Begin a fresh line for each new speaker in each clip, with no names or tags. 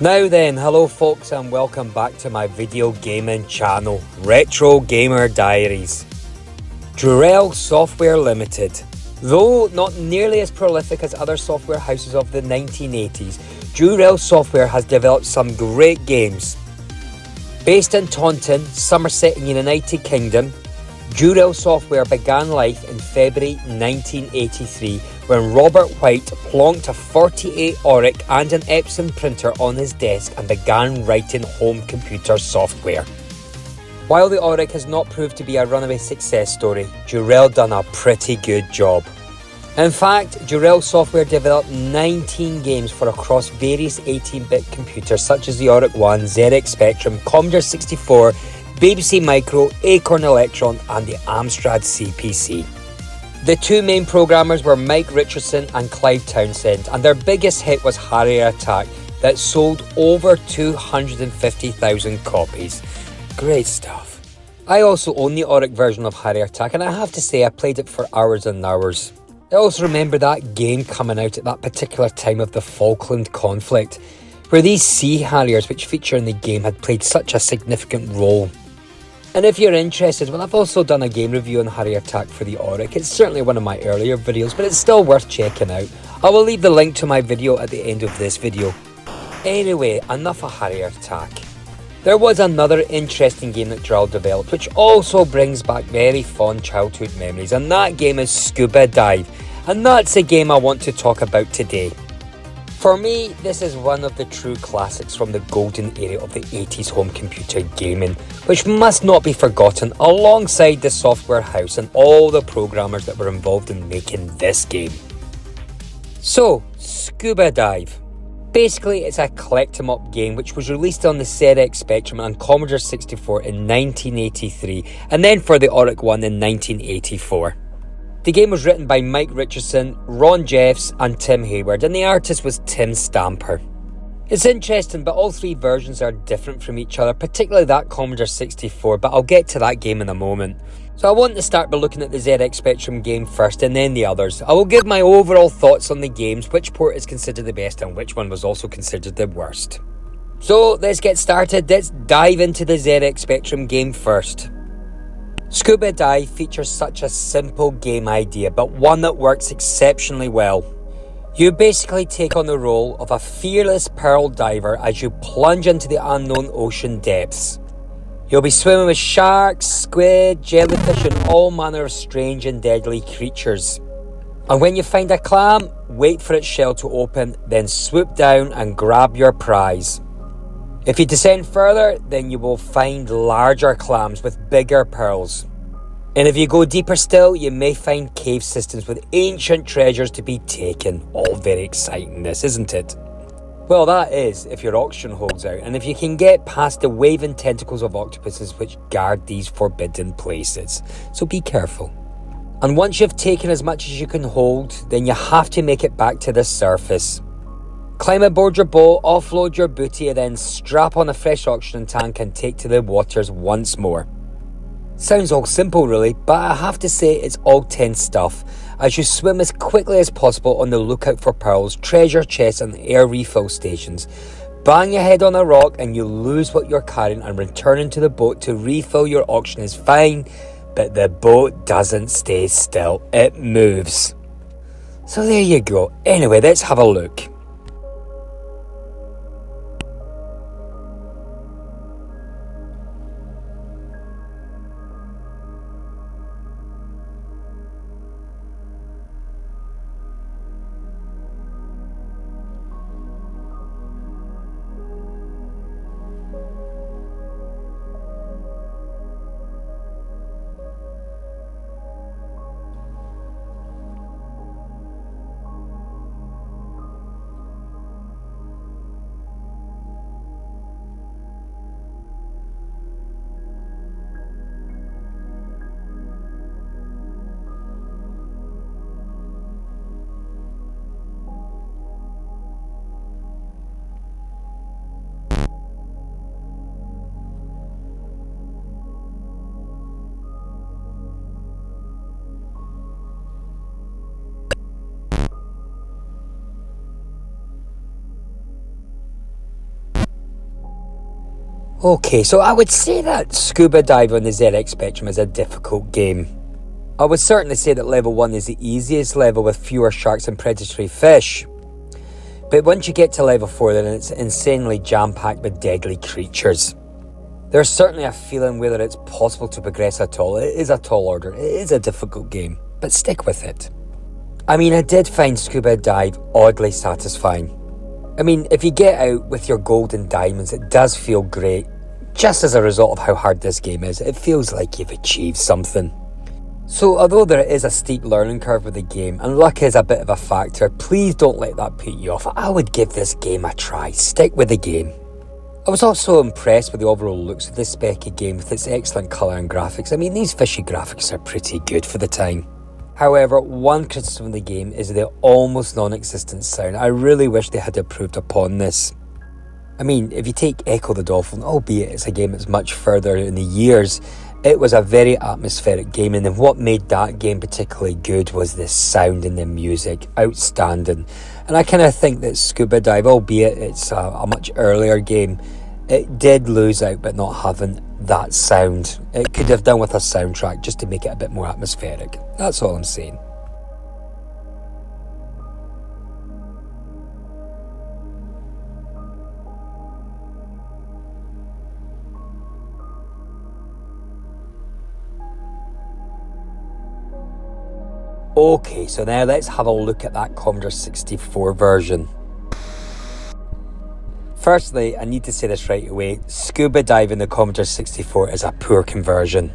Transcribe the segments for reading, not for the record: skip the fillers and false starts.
Now then, hello folks and welcome back to my video gaming channel, Retro Gamer Diaries. DURELL Software Limited. Though not nearly as prolific as other software houses of the 1980s, DURELL Software has developed some great games. Based in Taunton, Somerset in the United Kingdom, DURELL Software began life in February 1983 when Robert White plonked a 48 Oric and an Epson printer on his desk and began writing home computer software. While the Oric has not proved to be a runaway success story, DURELL done a pretty good job. In fact, DURELL Software developed 19 games for across various 18-bit computers such as the Oric 1, ZX Spectrum, Commodore 64, BBC Micro, Acorn Electron and the Amstrad CPC. The two main programmers were Mike Richardson and Clive Townsend, and their biggest hit was Harrier Attack that sold over 250,000 copies. Great stuff. I also own the Oric version of Harrier Attack and I have to say I played it for hours and hours. I also remember that game coming out at that particular time of the Falkland conflict, where these Sea Harriers which feature in the game had played such a significant role. And if you're interested, well, I've also done a game review on Harrier Attack for the Oric. It's certainly one of my earlier videos, but it's still worth checking out. I will leave the link to my video at the end of this video. Anyway, enough of Harrier Attack. There was another interesting game that DURELL developed, which also brings back very fond childhood memories, and that game is Scuba Dive, and that's the game I want to talk about today. For me, this is one of the true classics from the golden era of the 80s home computer gaming, which must not be forgotten alongside the software house and all the programmers that were involved in making this game. So, Scuba Dive. Basically, it's a collect-em-up game which was released on the ZX Spectrum and Commodore 64 in 1983 and then for the Oric 1 in 1984. The game was written by Mike Richardson, Ron Jeffs and Tim Hayward, and the artist was Tim Stamper. It's interesting, but all three versions are different from each other, particularly that Commodore 64, but I'll get to that game in a moment. So I want to start by looking at the ZX Spectrum game first and then the others. I will give my overall thoughts on the games, which port is considered the best and which one was also considered the worst. So let's get started, let's dive into the ZX Spectrum game first. Scuba Dive features such a simple game idea, but one that works exceptionally well. You basically take on the role of a fearless pearl diver as you plunge into the unknown ocean depths. You'll be swimming with sharks, squid, jellyfish and all manner of strange and deadly creatures. And when you find a clam, wait for its shell to open, then swoop down and grab your prize. If you descend further, then you will find larger clams with bigger pearls. And if you go deeper still, you may find cave systems with ancient treasures to be taken. All very exciting this, isn't it? Well, that is, if your auction holds out, and if you can get past the waving tentacles of octopuses which guard these forbidden places. So be careful. And once you've taken as much as you can hold, then you have to make it back to the surface. Climb aboard your boat, offload your booty, and then strap on a fresh oxygen tank and take to the waters once more. Sounds all simple really, but I have to say it's all tense stuff, as you swim as quickly as possible on the lookout for pearls, treasure chests and air refill stations. Bang your head on a rock and you lose what you're carrying, and returning to the boat to refill your oxygen is fine, but the boat doesn't stay still, it moves. So there you go. Anyway, let's have a look. Okay, so I would say that Scuba Dive on the ZX Spectrum is a difficult game. I would certainly say that level 1 is the easiest level with fewer sharks and predatory fish. But once you get to level 4, then it's insanely jam-packed with deadly creatures. There's certainly a feeling whether it's possible to progress at all. It is a tall order, it is a difficult game, but stick with it. I mean, I did find Scuba Dive oddly satisfying. I mean, if you get out with your gold and diamonds, it does feel great. Just as a result of how hard this game is, it feels like you've achieved something. So although there is a steep learning curve with the game, and luck is a bit of a factor, please don't let that put you off. I would give this game a try. Stick with the game. I was also impressed with the overall looks of this specky game with its excellent colour and graphics. I mean, these fishy graphics are pretty good for the time. However, one criticism of the game is the almost non-existent sound. I really wish they had improved upon this. I mean, if you take Echo the Dolphin, albeit it's a game that's much further in the years, it was a very atmospheric game, and then what made that game particularly good was the sound and the music. Outstanding. And I kind of think that Scuba Dive, albeit it's a much earlier game, it did lose out by not having that sound. It could have done with a soundtrack just to make it a bit more atmospheric. That's all I'm saying. Okay, so now let's have a look at that Commodore 64 version. Firstly, I need to say this right away, Scuba Dive in the Commodore 64 is a poor conversion.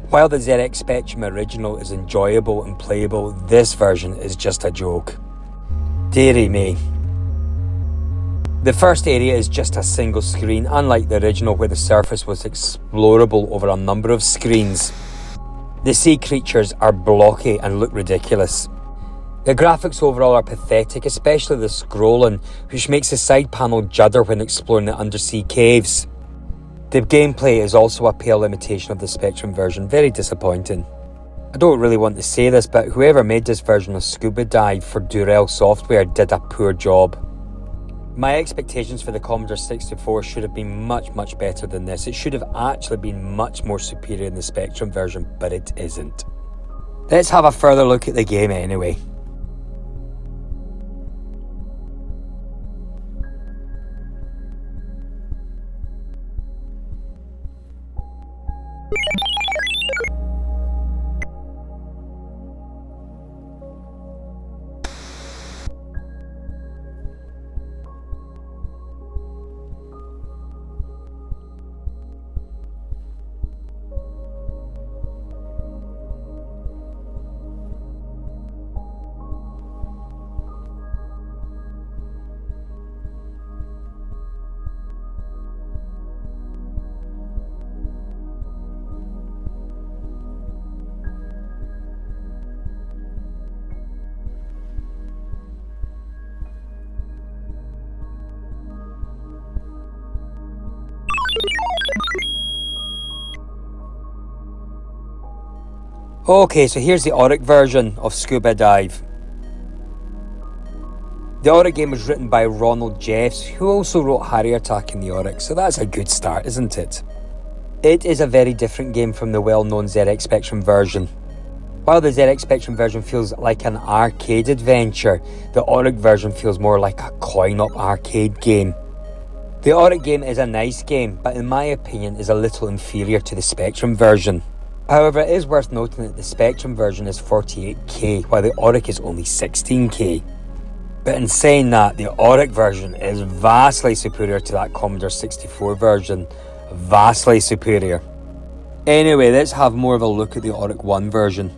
While the ZX Spectrum original is enjoyable and playable, this version is just a joke. Dearie me. The first area is just a single screen, unlike the original where the surface was explorable over a number of screens. The sea creatures are blocky and look ridiculous. The graphics overall are pathetic, especially the scrolling, which makes the side panel judder when exploring the undersea caves. The gameplay is also a pale imitation of the Spectrum version, very disappointing. I don't really want to say this, but whoever made this version of Scuba Dive for Durell Software did a poor job. My expectations for the Commodore 64 should have been much better than this. It should have actually been much more superior in the Spectrum version, but it isn't. Let's have a further look at the game anyway. Okay, so here's the Oric version of Scuba Dive. The Oric game was written by Ronald Jeffs, who also wrote Harrier Attack and I, so that's a good start, isn't it? It is a very different game from the well-known ZX Spectrum version. While the ZX Spectrum version feels like an arcade adventure, the Oric version feels more like a coin-op arcade game. The Oric game is a nice game, but in my opinion is a little inferior to the Spectrum version. However, it is worth noting that the Spectrum version is 48K, while the Oric is only 16K. But in saying that, the Oric version is vastly superior to that Commodore 64 version. Vastly superior. Anyway, let's have more of a look at the Oric 1 version.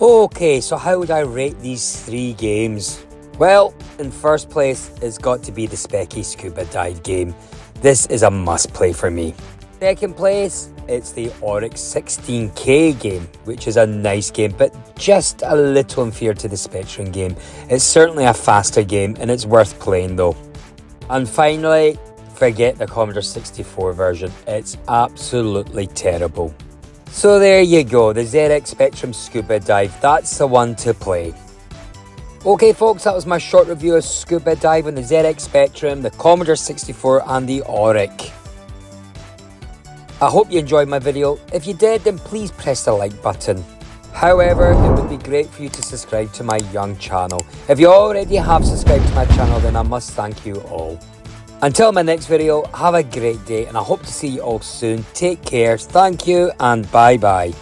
Okay, so how would I rate these 3 games? Well, in first place, it's got to be the Specky Scuba Dive game. This is a must play for me. Second place, it's the Oric 16K game, which is a nice game, but just a little inferior to the Spectrum game. It's certainly a faster game, and it's worth playing though. And finally, forget the Commodore 64 version. It's absolutely terrible. So there you go, the ZX Spectrum Scuba Dive. That's the one to play. Okay folks, that was my short review of Scuba Dive on the ZX Spectrum, the Commodore 64 and the Oric. I hope you enjoyed my video. If you did, then please press the like button. However, it would be great for you to subscribe to my young channel. If you already have subscribed to my channel, then I must thank you all. Until my next video, have a great day and I hope to see you all soon. Take care, thank you and bye bye.